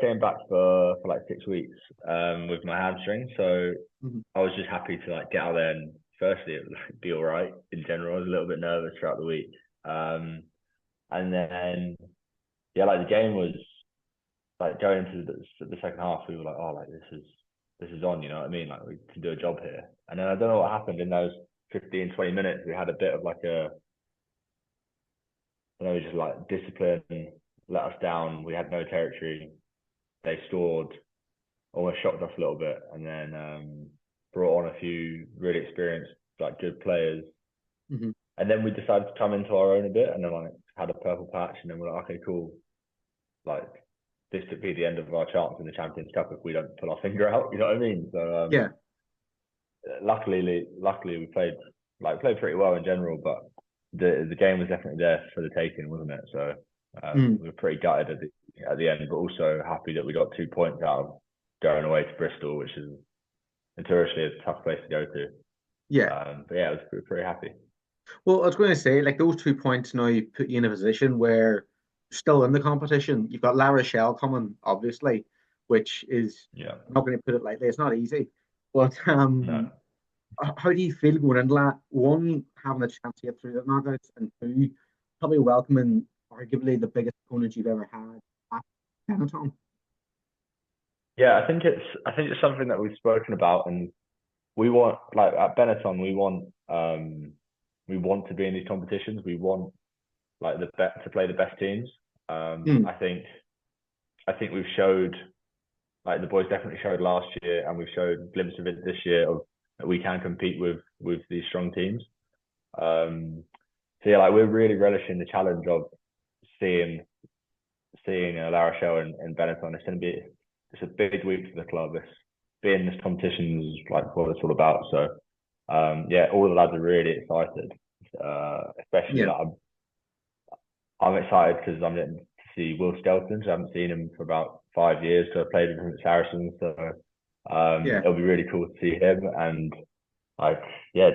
came back for like 6 weeks with my hamstring, so Mhm. I was just happy to like get out there and firstly it would like, be all right in general. I was a little bit nervous throughout the week, um, and then yeah, like the game was like going into the second half, we were like, oh, like this is on, you know what I mean? Like we can do a job here. And then I don't know what happened in those 15, 20 minutes. We had a bit of like just like discipline let us down. We had no territory. They scored, almost shocked us a little bit, and then brought on a few really experienced, like good players. Mhm. And then we decided to come into our own a bit, and then like had a purple patch, and then we're like, okay, cool. Like this could be the end of our chance in the Champions Cup if we don't pull our finger out. You know what I mean? So Yeah. luckily we played pretty well in general, but the game was definitely there for the taking, wasn't it? So Mm. we were pretty gutted at the end, but also happy that we got 2 points out of going away to Bristol, which is notoriously a tough place to go to. Yeah. But yeah, I was pretty happy. Well, I was going to say, like those 2 points now put you in a position where you're still in the competition. You've got La Rochelle coming, obviously, which is Yeah, I'm not going to put it lightly. It's not easy, but no. how do you feel going into that? One, having a chance to get through the knockouts, and two, probably welcoming arguably the biggest opponent you've ever had at Benetton. Yeah, I think it's something that we've spoken about, and we want like at Benetton, we want to be in these competitions. We want like the bet to play the best teams. Mm. I think we've showed like the boys definitely showed last year, and we've showed a glimpse of it this year of that we can compete with these strong teams. So yeah, like we're really relishing the challenge of seeing La Rochelle and Benetton. It's a big week for the club. It's being in this competition is like what it's all about. So yeah, all of the lads are really excited. Especially Yeah. like I'm excited because I'm getting to see Will Skelton. So I haven't seen him for about 5 years. So I played with him at Saracens. So Yeah. it'll be really cool to see him and like yeah,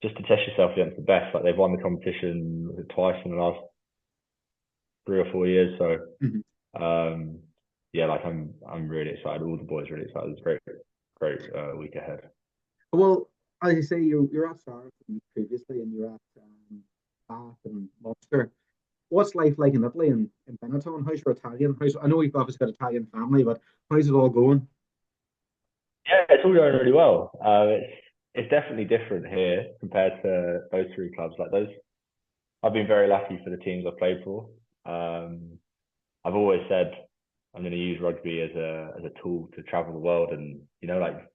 just to test yourself against the best. Like they've won the competition twice in the last 3 or 4 years. So Mhm. um, yeah, like I'm really excited. All the boys are really excited. It's a great week ahead. Well, as you say, you're at Saracens previously, and you're at Bath and Munster. What's life like in Italy and in Benetton? How's your Italian? I know you've obviously got Italian family, but how's it all going? Yeah, it's all going really well. It's definitely different here compared to those three clubs. Like those, I've been very lucky for the teams I've played for. Um, I've always said I'm going to use rugby as a tool to travel the world and like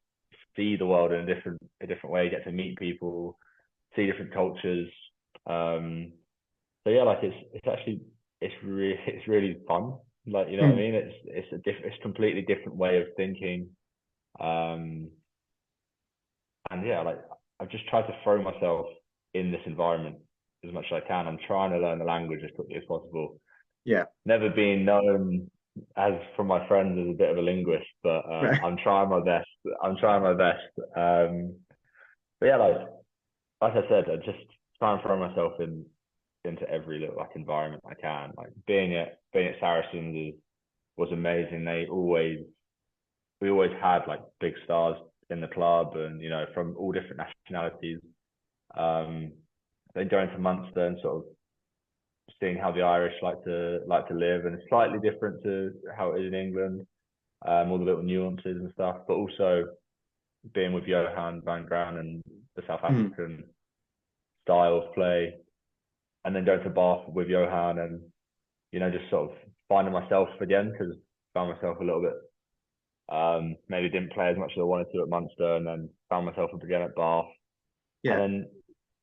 see the world in a different way, get to meet people, see different cultures. Um, so yeah, like it's really fun. Like you know what I Mm. mean? It's a completely different way of thinking. Um, and yeah, like I've just tried to throw myself in this environment as much as I can. I'm trying to learn the language as quickly as possible. Yeah. Never been known as from my friends as a bit of a linguist, but Right. I'm trying my best. I'm trying my best. But yeah, like I said, I just try and throw myself into every little like environment I can. Like being at Saracens was amazing. We always had like big stars in the club, and from all different nationalities. Um, then going to Munster and sort of seeing how the Irish like to live, and it's slightly different to how it is in England. All the little nuances and stuff, but also being with Johan van Graan and the South Mm. African style of play, and then going to Bath with Johan, and just sort of finding myself again because I found myself a little bit maybe didn't play as much as I wanted to at Munster, and then found myself up again at Bath, and Yeah. then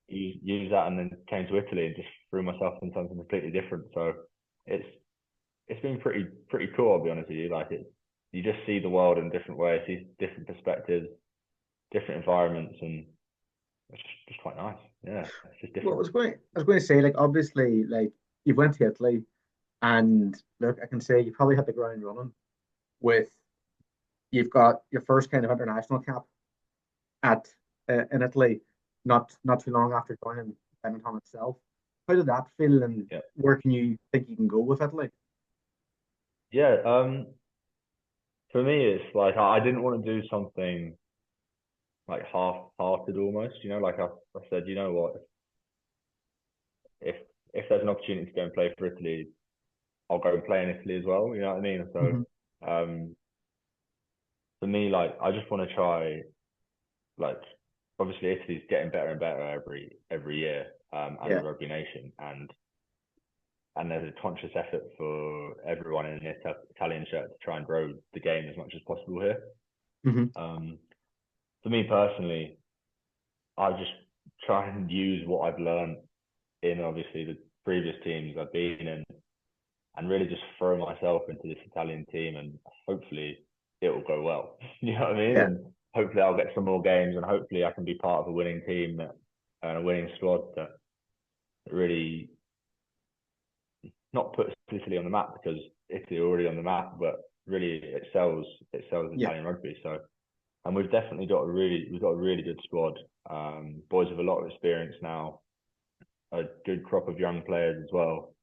use that, and then came to Italy and just threw myself into something completely different. So it's it's been pretty cool. I'll be honest with you. Like you just see the world in different ways, see different perspectives, different environments, and it's just quite nice. Yeah, it's just Well, different. I was going to say, like, obviously, like, you went to Italy, and look, I can say you probably hit the ground running with you've got your first kind of international cap at in Italy, not too long after joining Benetton itself. How did that feel, and Yeah, where can you think you can go with Italy? yeah. for me, it's like I didn't want to do something like half-hearted almost. Like I said, you know what? If if there's an opportunity to go and play for Italy, I'll go and play in Italy as well. You know what I mean? So Hmm. um, for me, like I just want to try. Like obviously, Italy's getting better and better every year as a Yeah. rugby nation, and there's a conscious effort for everyone in an Italian shirt to try and grow the game as much as possible here. Hmm. Um, for me personally, I just try and use what I've learned in obviously the previous teams I've been in and really just throw myself into this Italian team and hopefully it will go well. You know what I mean? Yeah. And hopefully I'll get some more games and hopefully I can be part of a winning team and a winning squad that really not puts Italy on the map because Italy are already on the map, but really it sells Yeah. Italian rugby. So and we've got a really good squad. Boys with a lot of experience now, a good crop of young players as well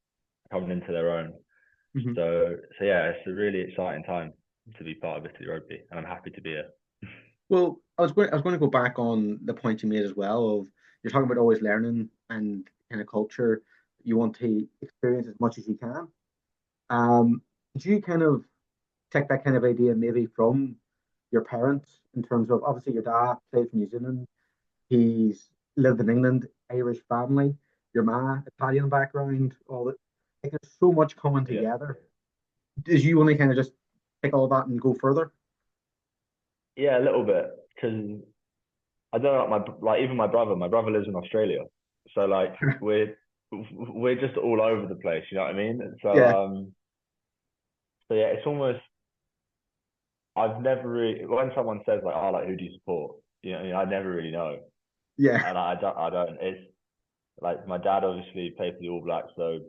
coming into their own. Hmm. So yeah, it's a really exciting time to be part of Italy rugby, and I'm happy to be here. Well, I was going to go back on the point you made as well of you're talking about always learning and kind of culture. You want to experience as much as you can. Did you kind of take that kind of idea maybe from your parents in terms of obviously your dad played for New Zealand, he's lived in England, Irish family, your ma, Italian background, all that. Like there's so much coming Yeah, together. Did you only kind of just take all that and go further? yeah, a little bit because I don't know, like even my brother lives in Australia, so like we're just all over the place. You know what I mean? Yeah, So yeah, it's almost I've never really when someone says like, "Oh, like who do you support?" I never really know, yeah, and I don't. It's like my dad obviously played for the All Blacks, so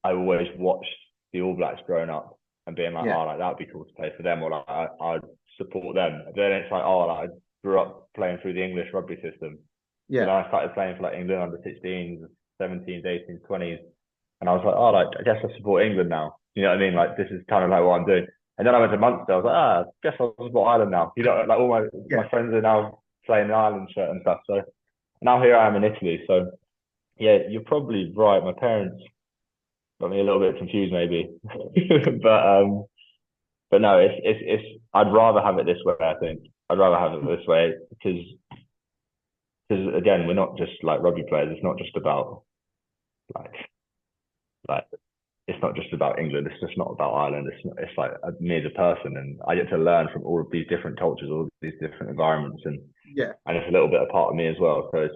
I always watched the All Blacks growing up and being like, yeah, oh, like that'd be cool to play for them, or like I'd support them. And then it's like, oh, like I grew up playing through the English rugby system, so yeah, then I started playing for like England under 16s, 17s, 18s, 20s, and I was like, oh, like I guess I support England now. You know what I mean? Like this is kind of like what I'm doing. And then I went to Munster. I was like, I guess I support Ireland now. Like all my yeah, friends are now playing the Ireland shirt and stuff. So now here I am in Italy. So yeah, you're probably right. My parents got me a little bit confused, maybe, but no, it's. I'd rather have it this way. I think I'd rather have it this way because again, we're not just like rugby players. It's not just about like like it's not just about England. It's just not about Ireland. It's like me as a person, and I get to learn from all of these different cultures, all of these different environments, yeah. and it's a little bit a part of me as well. So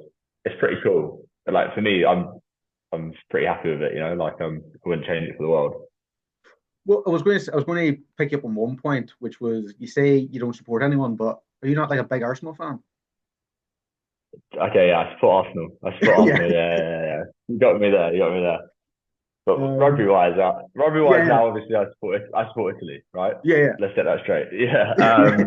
it's pretty cool. But like for me, I'm pretty happy with it. Like I wouldn't change it for the world. Well, I was going to pick you up on one point, which was you say you don't support anyone, but are you not like a big Arsenal fan? Okay, yeah, I support Arsenal. I support Yeah. Arsenal. Yeah, yeah, yeah. You got me there. You got me there. But Um, rugby yeah, wise yeah, now, obviously, I support Italy, right? yeah, Let's get that straight. Yeah. yeah.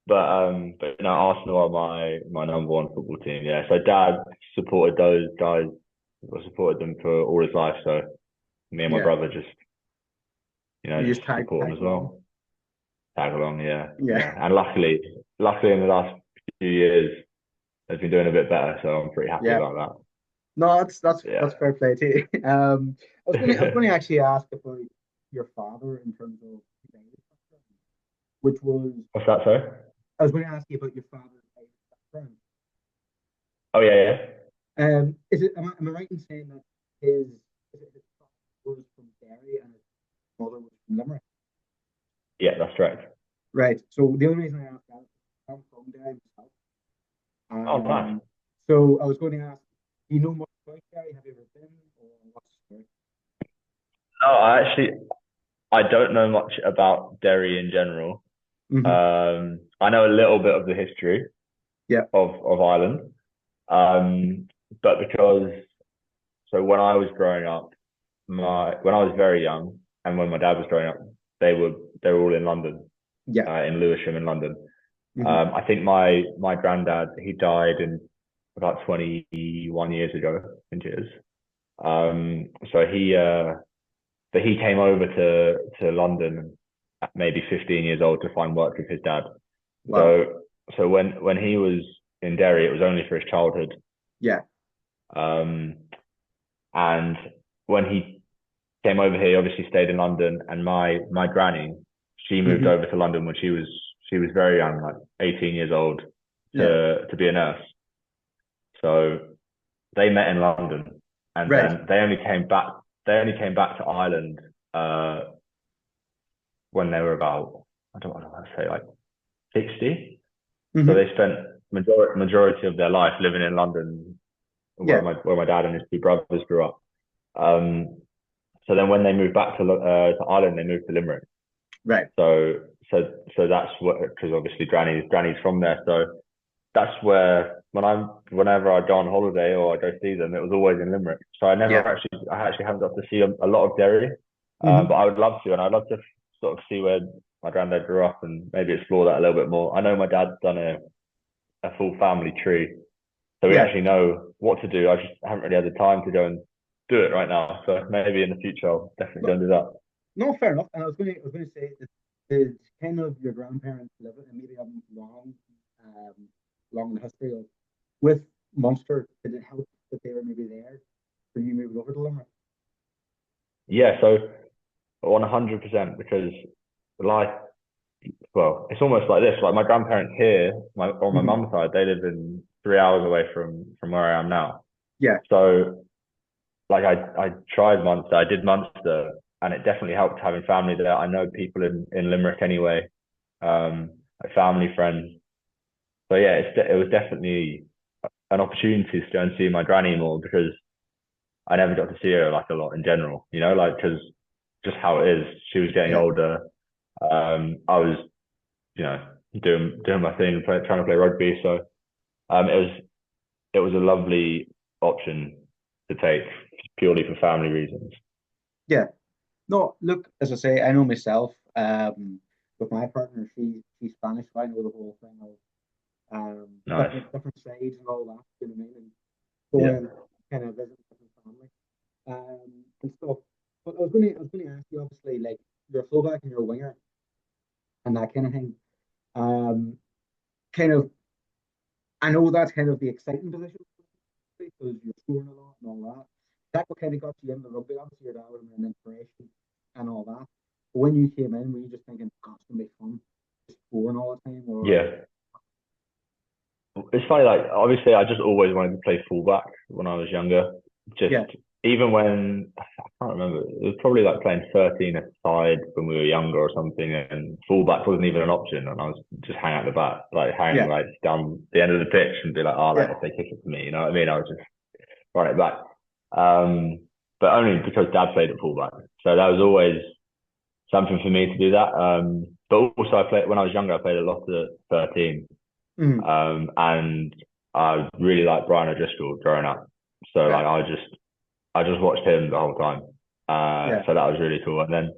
But Arsenal are my number one football team. Yeah. So dad supported those guys. I supported them for all his life. So me and my Yeah. brother just You just just tag support them tag as along. well. Tag along. Yeah, Yeah. yeah. And luckily in the last few years, they've been doing a bit better. So I'm pretty happy Yeah. about No, that's that. fair play to you. I was going to Yeah. actually ask about your father in terms of his Irish background, which was What's that, sorry? I was going to ask you about your father's Irish background. Oh yeah, yeah, Is it am I right in saying that his father was from Derry and his mother was from Limerick? yeah. That's right. Right. So the only reason I asked that is I'm from Derry myself. Oh, nice. Um, so I was going to ask, do you know much about Derry? Have you ever been, or what's the story? No, I don't know much about Derry in general. Hmm. I know a little bit of the history Yeah. of Ireland. Um, but because when I was growing up, my when I was very young, and when my dad was growing up, they were they were all in London, Yeah. in Lewisham in London. Hmm. I think my granddad he died in about 21 years ago, I think it is. So he came over to London maybe 15 years old to find work with his dad. Wow. So when he was in Derry, it was only for his childhood. Yeah. Um, and when he came over here, he obviously stayed in London. And my granny, she moved Hmm. over to London when she was very young, like 18 years old, Yeah. to be a nurse. So they met in London, and Right. then they only came back. They only came back to Ireland uh, when they were about, I don't want to say, like 60. So Hmm. they spent majority of their life living in London, Yeah. where my dad and his two brothers grew up. Um, so then when they moved back to Ireland, they moved to Limerick. Right. So so that's what, because obviously Granny's from there. So that's where whenever I go on holiday or I go see them, it was always in Limerick. So Yeah. I actually haven't got to see a lot of Derry, but Hmm. I would love to, and I'd love to sort of see where my granddad grew up and maybe explore that a little bit more. I know my dad's done a full family tree, so we Yeah. actually know what to do. I just haven't really had the time to go and do it right now. So maybe in the future I'll definitely go No, and do that. no, fair enough. And I was going to say that did kind of your grandparents live it, and maybe have um, long in the history of with Munster. Did it help that they were maybe there for you moving over to Limerick? Yeah, so 100% because like it's almost like this. Like my grandparents here, on my Hmm. mum's side, they live in 3 hours away from where I am now. Yeah. So like I tried Munster, I did Munster, and it definitely helped having family there. I know people in Limerick anyway, like family friends. So yeah, it was definitely an opportunity to go and see my granny more because I never got to see her like a lot in general. Like because just how it is. She was getting Yeah. older. I was you know doing my thing, trying to play rugby. So it was a lovely option to take purely for family reasons. Yeah. No, look, as I say, I know myself. With my partner, she's Spanish, so I know the whole thing of Nice. different sides and all that. You know what I mean? And Yeah. going kind of visit different family and stuff. But I was gonna ask you, obviously, like your fullback and your winger and that kind of thing. Um, kind of, I know that's kind of the exciting position because you're scoring a lot and all that. That what kind of got you into rugby. Obviously, your dad was an inspiration and all that. But when you came in, were you just thinking, "God, it's gonna be fun, just scoring all the time," or Yeah. It's funny, like obviously I just always wanted to play fullback when I was younger. Just yeah, even when I can't remember, it was probably like playing 13 aside when we were younger or something, and fullback wasn't even an option, and I was just hang out the back, like hang yeah, like down the end of the pitch and be like, oh, like yeah, if they kick it to me, you know what I mean? I was just run it back. Um, but only because dad played at fullback, so that was always something for me to do that. But also I played when I was younger. I played a lot at 13, mm, and I really liked Brian O'Driscoll growing up. So like right, I just watched him the whole time. yeah, So that was really cool. And then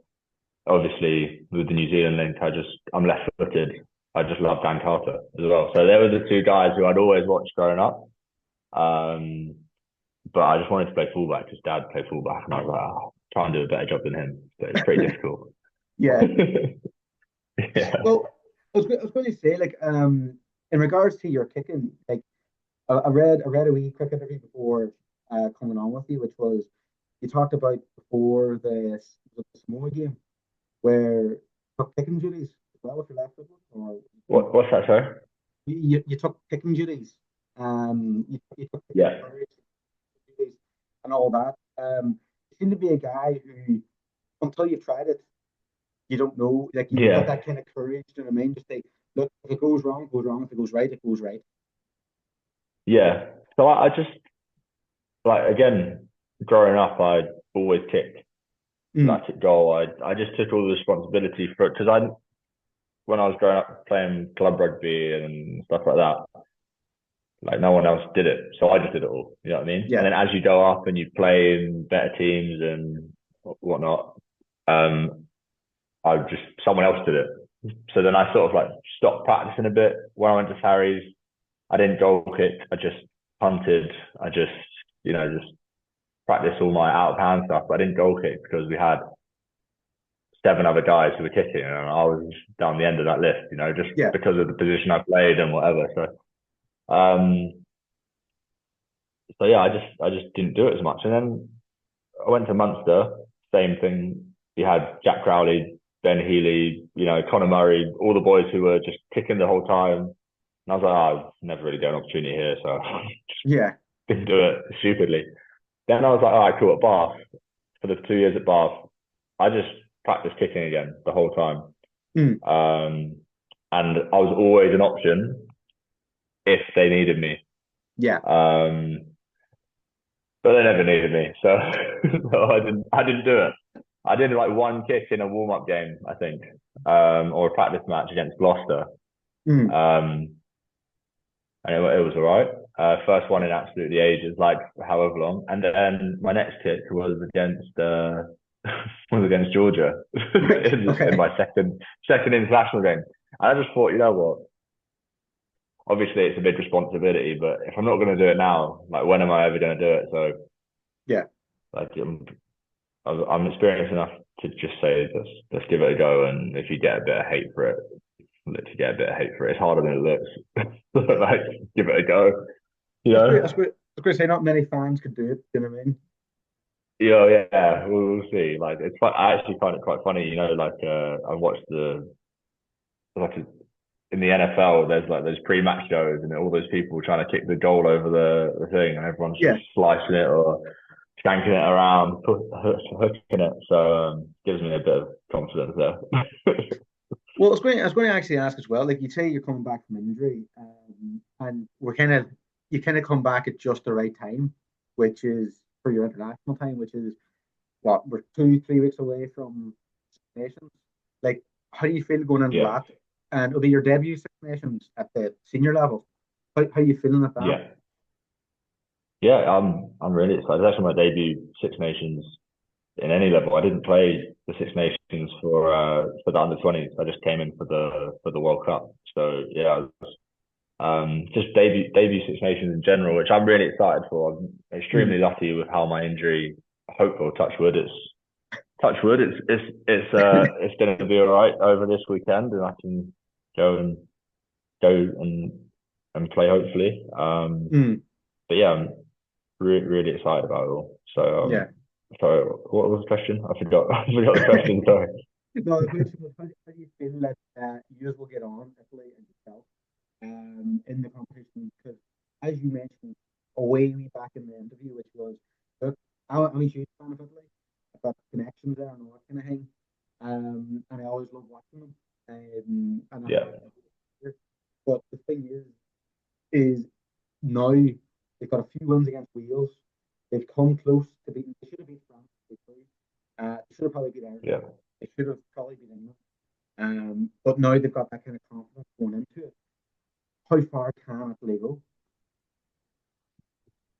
obviously with the New Zealand link, I'm left footed. I just love Dan Carter as well. So there were the two guys who I'd always watched growing up. Um, but I just wanted to play fullback because Dad played fullback, and I was like, oh, try and do a better job than him. But it's pretty difficult. yeah. Yeah. Well, I was going to say, like, in regards to your kicking, like, I read a wee quick interview before coming on with you, which was you talked about before the Samoa game where you took kicking duties as well with your left foot, or What's that, sorry? you took kicking duties, you took kicking Yeah. courage duties and all that. You seem to be a guy who, until you've tried it, you don't know. Like you have Yeah. that kind of courage. Do you know what I mean? Just say, look, if it goes wrong, it goes wrong. If it goes right, it goes right. Yeah. So I just like again, growing up, I always kicked Mm, like at goal. I just took all the responsibility for it because I when I was growing up playing club rugby and stuff like that, like no one else did it, so I just did it all. You know what I mean? And yeah, then as you go up and you play in better teams and whatnot, I just someone else did it. So then I sort of like stopped practicing a bit. When I went to Harry's, I didn't goal kick. I just punted. I just just practiced all my out of hand stuff. But I didn't goal kick because we had seven other guys who were kicking, and I was down the end of that list, just Yeah. because of the position I played and whatever. So yeah, I just didn't do it as much. And then I went to Munster, same thing. You had Jack Crowley, Ben Healy, Conor Murray, all the boys who were just kicking the whole time. And I was like, oh, I've never really got an opportunity here, so Yeah. didn't do it stupidly. Then I was like, all right, cool. At Bath, for the 2 years at Bath, I just practiced kicking again the whole time. Mm. Um, and I was always an option if they needed me. Yeah. Um, but they never needed me, so, so I didn't do it. I did like one kick in a warm up game, I think, or a practice match against Gloucester, Mm. um, and it was all right. First one in absolutely ages, like however long, and then my next kick was against Georgia Right. in Okay. my second international game. And I just thought, you know what? Obviously, it's a big responsibility, but if I'm not going to do it now, like when am I ever going to do it? So, Yeah. like, I'm experienced enough to just say let's give it a go, and if you get a bit of hate for it, let you get a bit of hate for it. It's harder than it looks. Yeah. Like, give it a go. You That's great. know? That's great. I was going to say not many fans could do it. You know what I mean? Yeah, we'll see. Like, it's fun. I actually find it quite funny. Like, I watched like in the NFL. There's like those pre-match shows, and all those people trying to kick the goal over the thing, and everyone's just Yeah. slicing it or skanking it around, hooking it. So gives me a bit of confidence there. Well, I was going to actually ask as well. Like you say, you're coming back from injury, and you kind of come back at just the right time, which is for your international time, which is what we're 2, 3 weeks away from Six Nations. Like, how do you feel going into Yeah, that? And it'll be your debut Six Nations at the senior level. How you feeling at that? yeah, yeah. I'm really excited. It's actually my debut Six Nations in any level. I didn't play the Six Nations for the under 20s. I just came in for the World Cup. So yeah, just debut Six Nations in general, which I'm really excited for. I'm extremely Mm. lucky with how my injury. Hopeful, touch wood. Touch wood. It's going to be all right over this weekend, and I can go and go and play hopefully. Mm. But yeah, I'm really excited about it all. Yeah. So what was the question? I forgot. I forgot the question. Sorry. No, the question was how do you feel that you will get on, Italy and yourself, in the competition? Because as you mentioned way back in the interview, which was, look, I'm a huge fan of Italy. I've got connections there and all that kind of thing. And I always love watching them. And I Yeah, have here. But the thing is now they've got a few wins against Wales. They've come close to beating. They should have beat France. They should have probably beat Ireland. yeah. They should have probably beat England. But now they've got that kind of confidence going into it. How far can Italy go?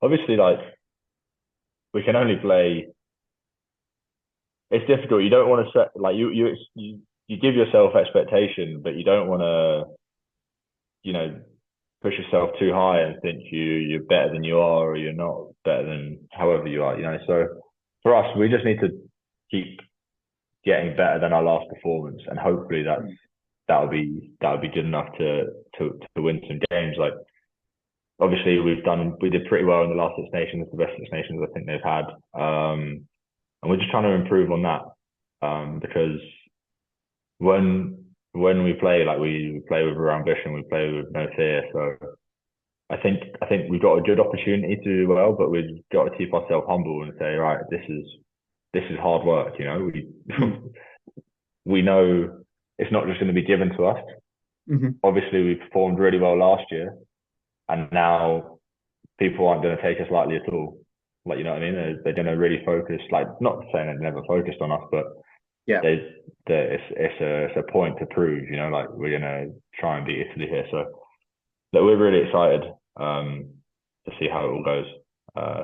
Obviously, like we can only play. It's difficult. You don't want to set like you give yourself expectation, but you don't want to you know push yourself too high and think you're better than you are or you're not better than however you are. So for us, we just need to keep getting better than our last performance, and hopefully Mm. that'll be good enough to win some games. Like obviously we did pretty well in the last Six Nations, the best Six Nations I think they've had, and we're just trying to improve on that because when we play like we play with real ambition, we play with no fear. So I think we've got a good opportunity to do well, but we've got to keep ourselves humble and say, right, this is hard work. We Mm. we know it's not just going to be given to us. Mm-hmm. Obviously, we performed really well last year, and now people aren't going to take us lightly at all. Like, you know what I mean? They're going to really focus. Like, not saying they've never focused on us, but Yeah. there's it's a point to prove. Like we're going to try and beat Italy here. So that we're really excited to see how it all goes.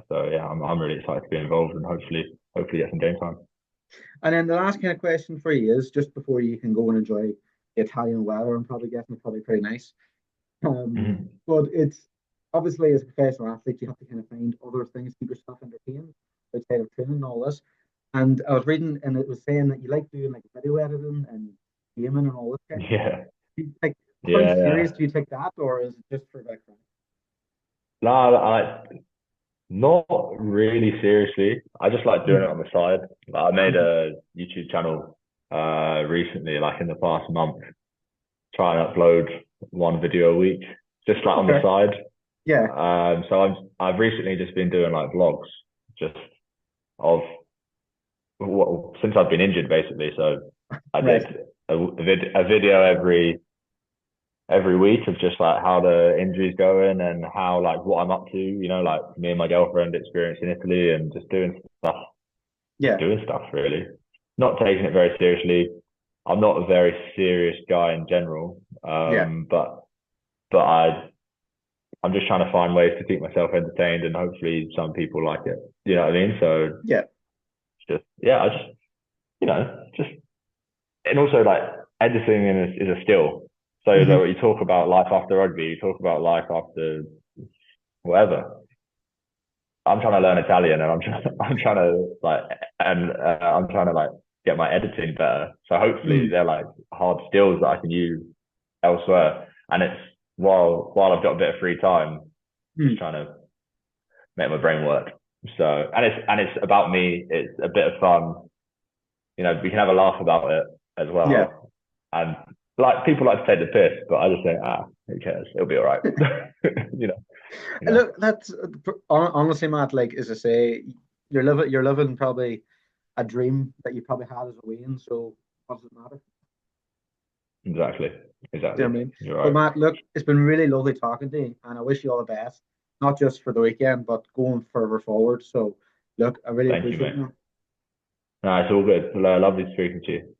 So yeah, I'm really excited to be involved and hopefully get some game time. And then the last kind of question for you is just before you can go and enjoy the Italian weather, I'm probably guessing it's probably pretty nice. Mhm. But it's obviously as a professional athlete, you have to kind of find other things to keep yourself entertained outside of training and all this. And I was reading, and it was saying that you like doing like video editing and gaming and all this kind of stuff. Yeah, Like, how yeah, serious yeah. do you take that, or is it just for like fun? No, not really seriously. I just like doing Mm. it on the side. Like, I made Okay. a YouTube channel recently, like in the past month, try and upload one video a week, just like on the Okay. side. Yeah. So I've recently just been doing like vlogs, just of well, since I've been injured basically. So I did Right. a video every week of just like how the injury's going and how like what I'm up to. You know, like me and my girlfriend experience in Italy and just Yeah. doing stuff really, not taking it very seriously. I'm not a very serious guy in general, Yeah. but I'm just trying to find ways to keep myself entertained and hopefully some people like it. You know what I mean? So Yeah. just yeah, I just just and also like editing is a skill. So Hmm. that you talk about life after rugby, you talk about life after whatever. I'm trying to learn Italian and I'm trying to like I'm trying to like get my editing better. So hopefully Mm. they're like hard skills that I can use elsewhere. And it's while I've got a bit of free time, just Mm. trying to make my brain work. So and it's about me. It's a bit of fun. You know, we can have a laugh about it as Yeah. well. And like people like to take the piss, but I just think, who cares? It'll be all right. you know, you know. Look, that's honestly, Matt. Like as I say, you're living probably a dream that you probably had as a Wayne. So what does it matter? Exactly. Do you Exactly. know what I mean? You're But right. Matt, look, it's been really lovely talking to you, and I wish you all the best, not just for the weekend, but going further forward. So, look, I really Thank you, appreciate mate. it, man. No, it's all good. Lovely speaking to you.